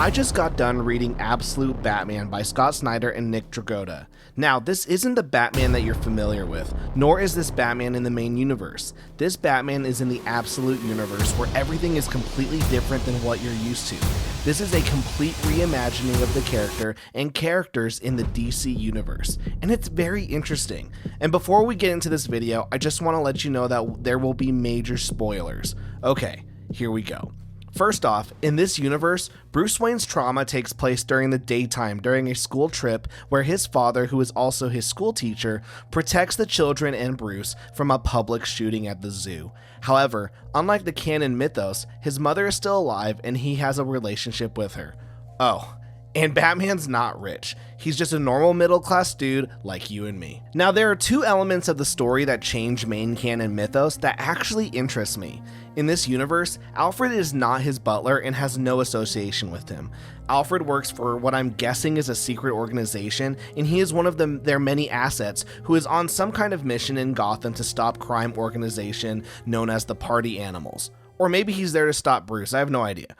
I just got done reading Absolute Batman by Scott Snyder and Nick Draggota. Now, this isn't the Batman that you're familiar with, nor is this Batman in the main universe. This Batman is in the Absolute universe where everything is completely different than what you're used to. This is a complete reimagining of the character and characters in the DC universe, and it's very interesting. And before we get into this video, I just want to let you know that there will be major spoilers. Okay, here we go. First off, in this universe, Bruce Wayne's trauma takes place during the daytime during a school trip where his father, who is also his school teacher, protects the children and Bruce from a public shooting at the zoo. However, unlike the canon mythos, his mother is still alive and he has a relationship with her. Oh, and Batman's not rich. He's just a normal middle-class dude like you and me. Now, there are two elements of the story that change main canon mythos that actually interest me. In this universe, Alfred is not his butler and has no association with him. Alfred works for what I'm guessing is a secret organization, and he is one of their many assets who is on some kind of mission in Gotham to stop crime organization known as the Party Animals. Or maybe he's there to stop Bruce, I have no idea.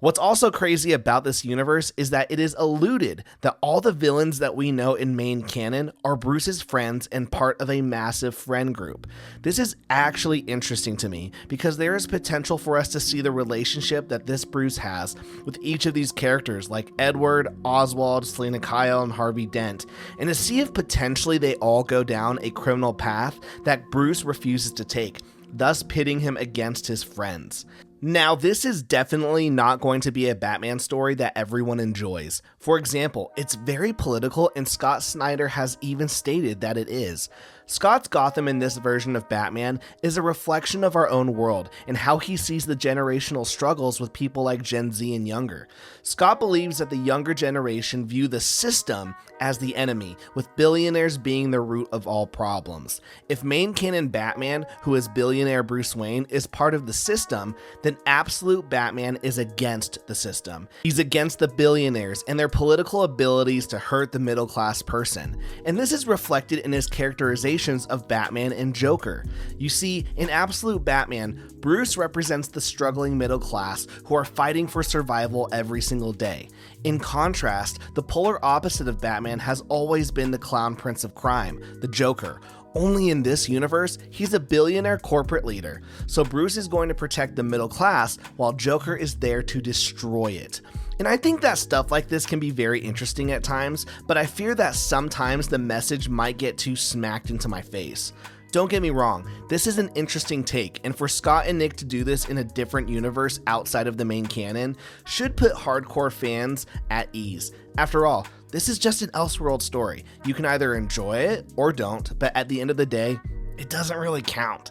What's also crazy about this universe is that it is alluded that all the villains that we know in main canon are Bruce's friends and part of a massive friend group. This is actually interesting to me because there is potential for us to see the relationship that this Bruce has with each of these characters like Edward, Oswald, Selina Kyle, and Harvey Dent, and to see if potentially they all go down a criminal path that Bruce refuses to take, thus pitting him against his friends. Now, this is definitely not going to be a Batman story that everyone enjoys. For example, it's very political and Scott Snyder has even stated that it is. Scott's Gotham in this version of Batman is a reflection of our own world and how he sees the generational struggles with people like Gen Z and younger. Scott believes that the younger generation view the system as the enemy, with billionaires being the root of all problems. If main canon Batman, who is billionaire Bruce Wayne, is part of the system, then Absolute Batman is against the system. He's against the billionaires and their political abilities to hurt the middle-class person. And this is reflected in his characterization of Batman and Joker. You see, in Absolute Batman, Bruce represents the struggling middle class who are fighting for survival every single day. In contrast, the polar opposite of Batman has always been the clown prince of crime, the Joker. Only in this universe, he's a billionaire corporate leader, so Bruce is going to protect the middle class while Joker is there to destroy it. And I think that stuff like this can be very interesting at times, but I fear that sometimes the message might get too smacked into my face. Don't get me wrong, this is an interesting take, and for Scott and Nick to do this in a different universe outside of the main canon should put hardcore fans at ease. After all, this is just an Elseworld story. You can either enjoy it or don't, but at the end of the day, it doesn't really count.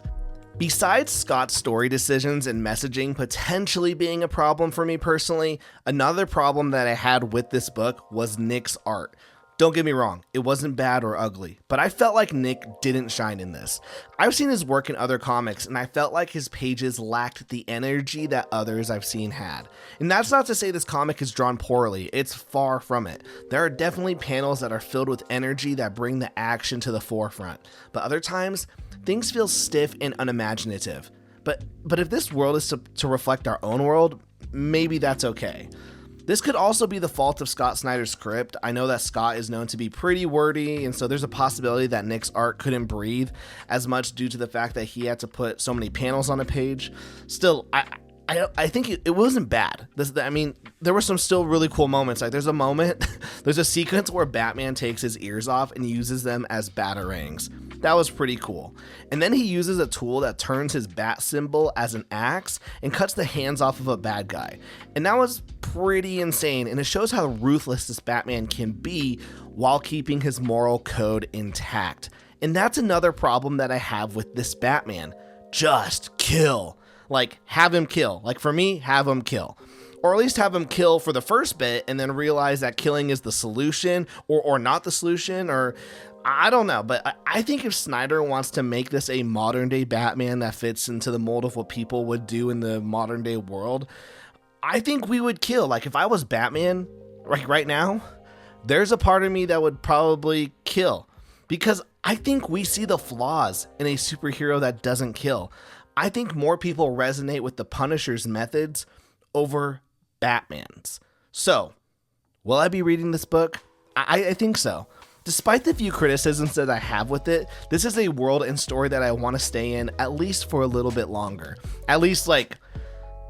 Besides Scott's story decisions and messaging potentially being a problem for me personally, another problem that I had with this book was Nick's art. Don't get me wrong, it wasn't bad or ugly, but I felt like Nick didn't shine in this. I've seen his work in other comics and I felt like his pages lacked the energy that others I've seen had. And that's not to say this comic is drawn poorly, it's far from it. There are definitely panels that are filled with energy that bring the action to the forefront, but other times, things feel stiff and unimaginative. But if this world is to reflect our own world, maybe that's okay. This could also be the fault of Scott Snyder's script. I know that Scott is known to be pretty wordy, and so there's a possibility that Nick's art couldn't breathe as much due to the fact that he had to put so many panels on a page. Still, I think it wasn't bad. There were some still really cool moments. Like there's a sequence where Batman takes his ears off and uses them as batarangs. That was pretty cool. And then he uses a tool that turns his bat symbol as an axe and cuts the hands off of a bad guy. And that was pretty insane, and it shows how ruthless this Batman can be while keeping his moral code intact. And that's another problem that I have with this Batman. Just kill. Like, have him kill. Like, for me, have him kill. Or at least have him kill for the first bit and then realize that killing is the solution or not the solution, or I don't know. But I think if Snyder wants to make this a modern day Batman that fits into the mold of what people would do in the modern day world, I think we would kill. Like if I was Batman right now, there's a part of me that would probably kill because I think we see the flaws in a superhero that doesn't kill. I think more people resonate with the Punisher's methods over Batman's. So, will I be reading this book? I think so. Despite the few criticisms that I have with it, this is a world and story that I want to stay in at least for a little bit longer. At least like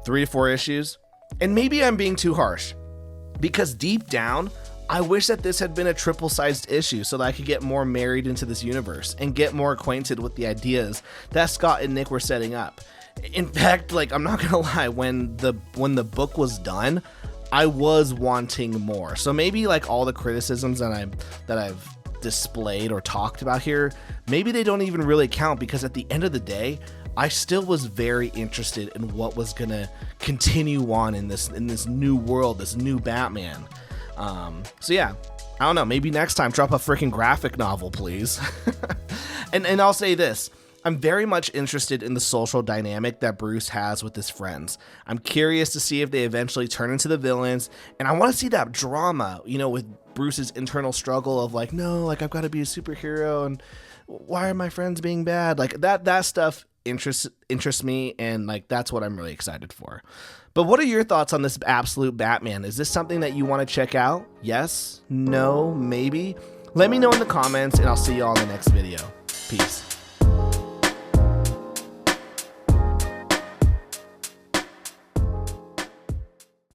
3 to 4 issues. And maybe I'm being too harsh, because deep down, I wish that this had been a triple-sized issue so that I could get more married into this universe and get more acquainted with the ideas that Scott and Nick were setting up. In fact, like, I'm not gonna lie, when the book was done, I was wanting more. So maybe like all the criticisms that I've displayed or talked about here, maybe they don't even really count, because at the end of the day, I still was very interested in what was gonna continue on in this new world, this new Batman. So yeah, I don't know, maybe next time drop a freaking graphic novel, please. and I'll say this, I'm very much interested in the social dynamic that Bruce has with his friends. I'm curious to see if they eventually turn into the villains, and I want to see that drama, you know, with Bruce's internal struggle of like, no, like I've got to be a superhero, and why are my friends being bad? Like that stuff interests me, and like that's what I'm really excited for. But what are your thoughts on this absolute Batman? Is this something that you want to check out? Yes? No? Maybe? Let me know in the comments, and I'll see you all in the next video. Peace.